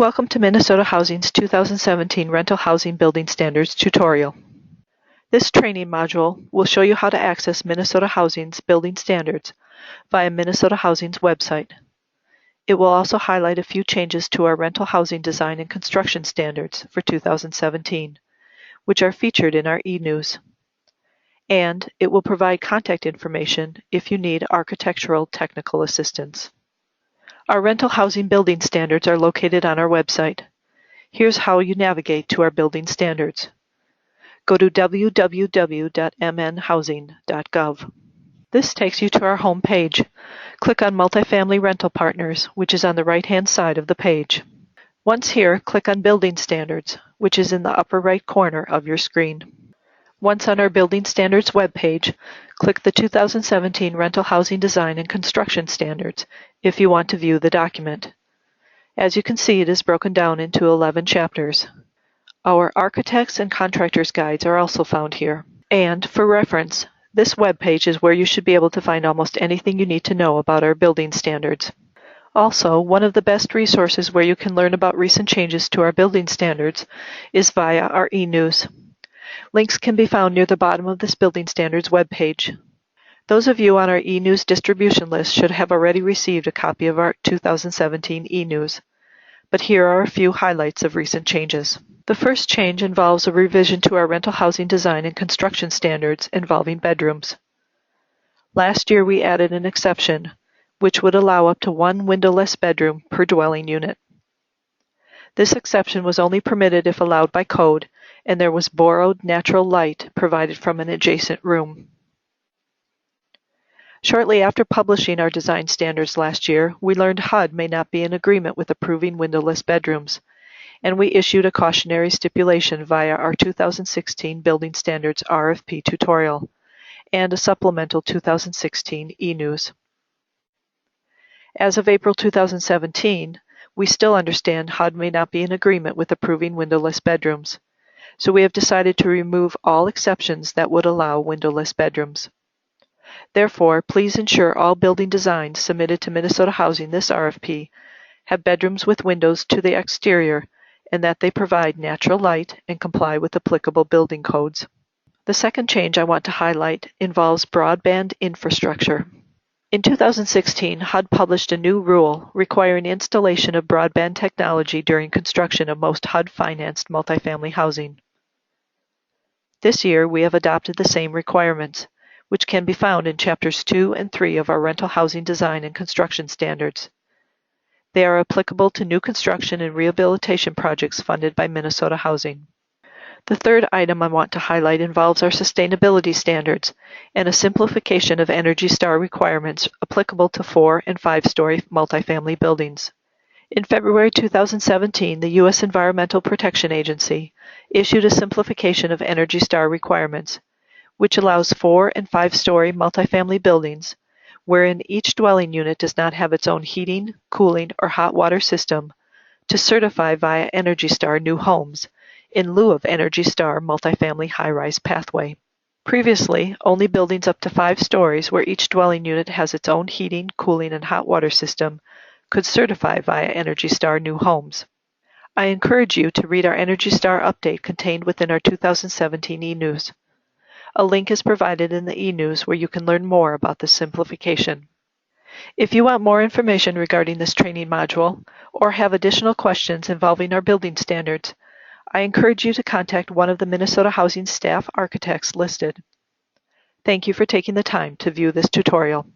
Welcome to Minnesota Housing's 2017 Rental Housing Building Standards tutorial. This training module will show you how to access Minnesota Housing's building standards via Minnesota Housing's website. It will also highlight a few changes to our rental housing design and construction standards for 2017, which are featured in our eNews. And it will provide contact information if you need architectural technical assistance. Our rental housing building standards are located on our website. Here's how you navigate to our building standards. Go to www.mnhousing.gov. This takes you to our home page. Click on Multifamily Rental Partners, which is on the right-hand side of the page. Once here, click on Building Standards, which is in the upper right corner of your screen. Once on our Building Standards webpage, click the 2017 Rental Housing Design and Construction Standards if you want to view the document. As you can see, it is broken down into 11 chapters. Our Architects and Contractors Guides are also found here. And for reference, this webpage is where you should be able to find almost anything you need to know about our building standards. Also, one of the best resources where you can learn about recent changes to our building standards is via our eNews. Links can be found near the bottom of this Building Standards webpage. Those of you on our eNews distribution list should have already received a copy of our 2017 eNews, but here are a few highlights of recent changes. The first change involves a revision to our rental housing design and construction standards involving bedrooms. Last year we added an exception, which would allow up to one windowless bedroom per dwelling unit. This exception was only permitted if allowed by code, and there was borrowed natural light provided from an adjacent room. Shortly after publishing our design standards last year, we learned HUD may not be in agreement with approving windowless bedrooms, and we issued a cautionary stipulation via our 2016 Building Standards RFP tutorial and a supplemental 2016 eNews. As of April 2017, we still understand HUD may not be in agreement with approving windowless bedrooms, so we have decided to remove all exceptions that would allow windowless bedrooms. Therefore, please ensure all building designs submitted to Minnesota Housing this RFP have bedrooms with windows to the exterior and that they provide natural light and comply with applicable building codes. The second change I want to highlight involves broadband infrastructure. In 2016, HUD published a new rule requiring installation of broadband technology during construction of most HUD-financed multifamily housing. This year, we have adopted the same requirements, which can be found in Chapters 2 and 3 of our Rental Housing Design and Construction Standards. They are applicable to new construction and rehabilitation projects funded by Minnesota Housing. The third item I want to highlight involves our sustainability standards and a simplification of ENERGY STAR requirements applicable to 4- and 5-story multifamily buildings. In February 2017, the U.S. Environmental Protection Agency issued a simplification of ENERGY STAR requirements, which allows 4- and 5-story multifamily buildings wherein each dwelling unit does not have its own heating, cooling, or hot water system to certify via ENERGY STAR new homes in lieu of ENERGY STAR multifamily high-rise pathway. Previously, only buildings up to 5 stories where each dwelling unit has its own heating, cooling, and hot water system could certify via ENERGY STAR new homes. I encourage you to read our ENERGY STAR update contained within our 2017 eNews. A link is provided in the eNews where you can learn more about this simplification. If you want more information regarding this training module or have additional questions involving our building standards, I encourage you to contact one of the Minnesota Housing staff architects listed. Thank you for taking the time to view this tutorial.